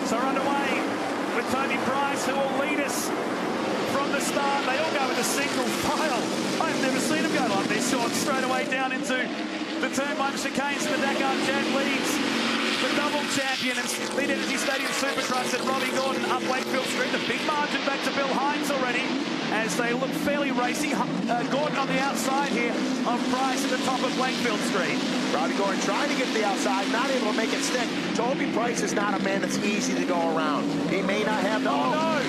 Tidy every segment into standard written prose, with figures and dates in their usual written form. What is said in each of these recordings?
So we're underway with Toby Price, who will lead us from the start. They all go with a single file. I've never seen them go like this. Short straight away down into the turn one chicanes. The Dakar Jack leads the double champion and Lead Energy Stadium Super Trucks and Robbie Gordon up Wakefield Street. The big margin back to Bill Hines already as they look fairly racy. Gordon on the outside here of Price at the top of Wakefield Street. Robbie Gordon trying to get to the outside, not able to make it stick. Toby Price is not a man that's easy to go around. He may not have the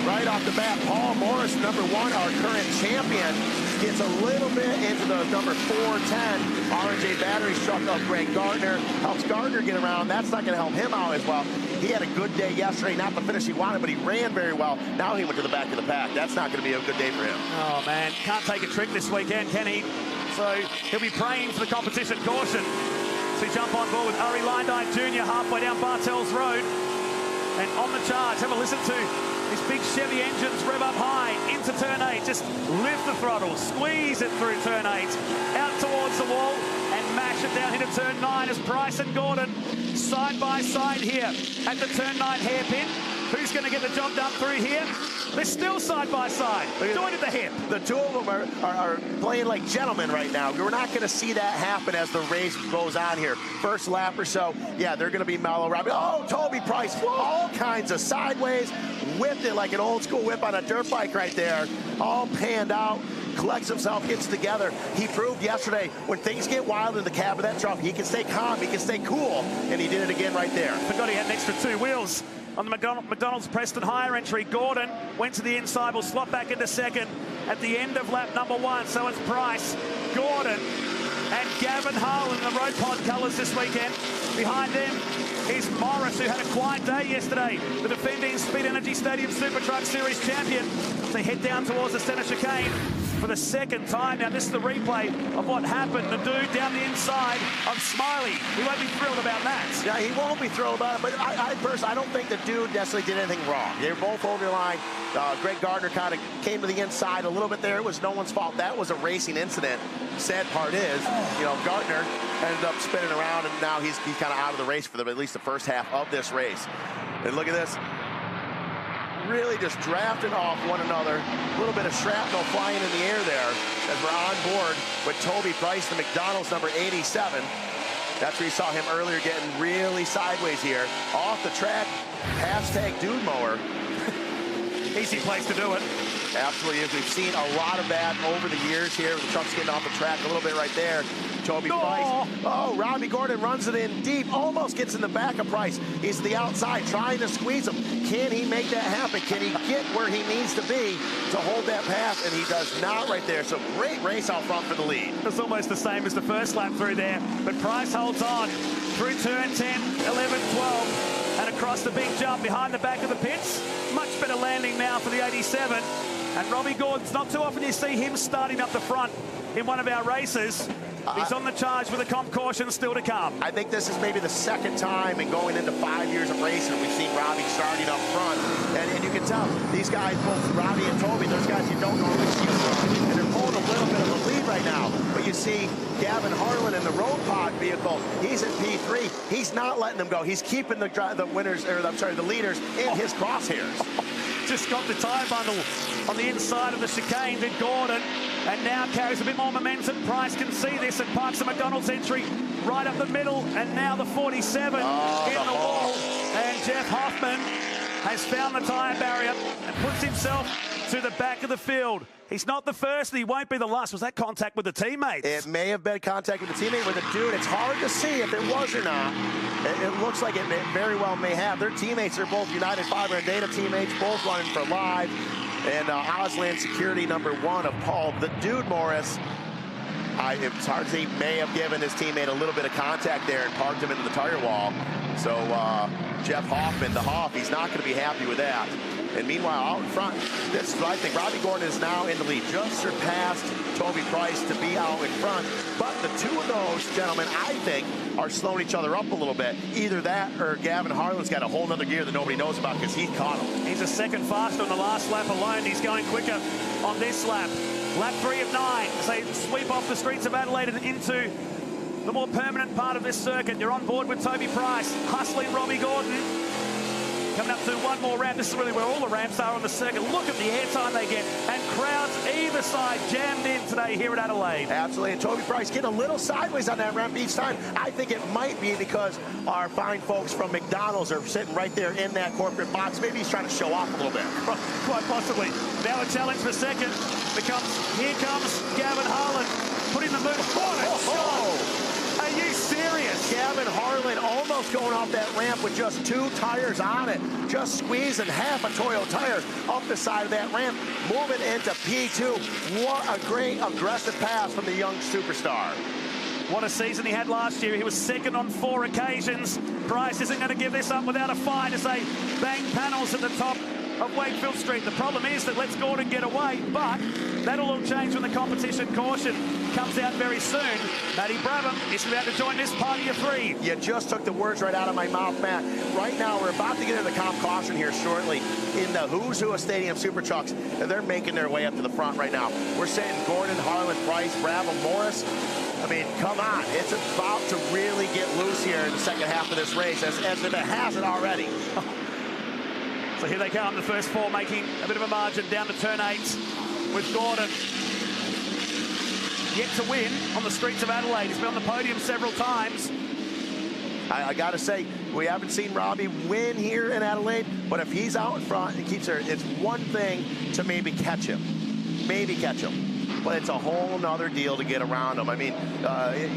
right off the bat. Paul Morris, number one, our current champion, gets a little bit into the number 410 R&J Batteries truck of Greg Gardner. Helps Gardner get around. That's not going to help him out as well. He had a good day yesterday, not the finish he wanted, but he ran very well. Now he went to the back of the pack. That's not going to be a good day for him. Oh, man. Can't take a trick this weekend, can he? So he'll be praying for the competition caution. So jump on board with Ari Lindine Jr. halfway down Bartels Road. And on the charge, have a listen to these big Chevy engines rev up high into turn 8. Just lift the throttle, squeeze it through turn 8, out towards the wall, and mash it down into turn 9 as Price and Gordon side by side here at the turn 9 hairpin. Who's going to get the job done through here? They're still side by side, joined at the hip. The two of them are playing like gentlemen right now. We're not going to see that happen as the race goes on here. First lap or so, yeah, they're going to be mellow. Oh, Toby Price, all kinds of sideways, whipped it like an old school whip on a dirt bike right there. All panned out, collects himself, gets together. He proved yesterday when things get wild in the cab of that truck, he can stay calm, he can stay cool, and he did it again right there. Forgot he had an extra 2 wheels. On the McDonald's Preston higher entry, Gordon went to the inside, will slot back into second at the end of lap number 1. So it's Price, Gordon, and Gavin Harlan in the Road Pod colours this weekend. Behind them is Morris, who had a quiet day yesterday, the defending Speed Energy Stadium Super Truck Series champion. They head down towards the centre chicane for the second time. Now, this is the replay of what happened. The dude down the inside of Smiley. He won't be thrilled about that. Yeah, he won't be thrilled about it, but I personally, I don't think the dude necessarily did anything wrong. They were both over the line. Greg Gardner kind of came to the inside a little bit there. It was no one's fault. That was a racing incident. Sad part is, you know, Gardner ended up spinning around, and now he's kind of out of the race for at least the first half of this race. And look at this. Really just drafting off one another. A little bit of shrapnel flying in the air there as we're on board with Toby Price, the McDonald's number 87. That's where you saw him earlier getting really sideways here. Off the track, hashtag dude mower. Easy place to do it. Absolutely is. We've seen a lot of that over the years here. The truck's getting off the track a little bit right there. Toby Price. Oh, Robbie Gordon runs it in deep. Almost gets in the back of Price. He's to the outside trying to squeeze him. Can he make that happen? Can he get where he needs to be to hold that pass? And he does not right there. So great race out front for the lead. It's almost the same as the first lap through there. But Price holds on through turn 10, 11, 12. And across the big jump behind the back of the pits. Much better landing now for the 87. And Robbie Gordon's not too often you see him starting up the front in one of our races. He's on the charge with a comp caution still to come. I think this is maybe the second time in going into 5 years of racing we've seen Robbie starting up front. And you can tell these guys, both Robbie and Toby, those guys you don't normally see front. And they're pulling a little bit of a lead right now. But you see Gavin Harlan in the road pod vehicle. He's in P3. He's not letting them go. He's keeping the winners, or I'm sorry, the leaders in his crosshairs. Just got the tyre bundle on the inside of the chicane, did Gordon, and now carries a bit more momentum. Price can see this and parks the McDonald's entry right up the middle, and now the 47 in the wall. And Jeff Hoffman has found the tyre barrier and puts himself to the back of the field. He's not the first, and he won't be the last. Was that contact with the teammates? It may have been contact with the teammate, with a dude. It's hard to see if it was or not. It looks like it very well may have. Their teammates are both United Fiber and Data teammates, both running for Live. And Auslan Security number 1 of Paul, the dude Morris. It's hard to see, may have given his teammate a little bit of contact there and parked him into the tire wall. So Jeff Hoffman, the Hoff, he's not going to be happy with that. And meanwhile, out in front, this is what I think. Robbie Gordon is now in the lead, just surpassed Toby Price to be out in front. But the two of those gentlemen, I think, are slowing each other up a little bit. Either that or Gavin Harlan's got a whole nother gear that nobody knows about because he caught him. He's a second faster on the last lap alone. He's going quicker on this lap. Lap 3 of 9. They sweep off the streets of Adelaide and into the more permanent part of this circuit. You're on board with Toby Price, hustling Robbie Gordon. Coming up to one more ramp. This is really where all the ramps are on the circuit. Look at the airtime they get. And crowds either side jammed in today here at Adelaide. Absolutely. And Toby Price getting a little sideways on that ramp each time. I think it might be because our fine folks from McDonald's are sitting right there in that corporate box. Maybe he's trying to show off a little bit. Quite possibly. Now a challenge for second becomes, here comes Gavin Harlan putting the move. What a shot! Are you serious? Gavin Harlan almost going off that ramp with just 2 tires on it. Just squeezing half a Toyo tire up the side of that ramp, moving into P2. What a great aggressive pass from the young superstar. What a season he had last year. He was second on 4 occasions. Price isn't going to give this up without a fight as they bang panels at the top of Wakefield Street. The problem is that lets Gordon get away, but that'll all change when the competition caution comes out very soon. Matty Brabham is about to join this party of 3. You just took the words right out of my mouth, Matt. Right now, we're about to get into the comp caution here shortly in the who's who of Stadium Super Trucks, and they're making their way up to the front right now. We're sitting Gordon, Harlan, Price, Brabham, Morris. I mean, come on. It's about to really get loose here in the second half of this race, as if it hasn't already. So here they come, the first 4 making a bit of a margin down to turn 8 with Gordon. Yet to win on the streets of Adelaide. He's been on the podium several times. I got to say, we haven't seen Robbie win here in Adelaide, but if he's out in front and keeps her, it's one thing to maybe catch him. Maybe catch him. But it's a whole nother deal to get around him. I mean,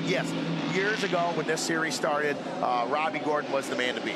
yes, years ago when this series started, Robbie Gordon was the man to beat.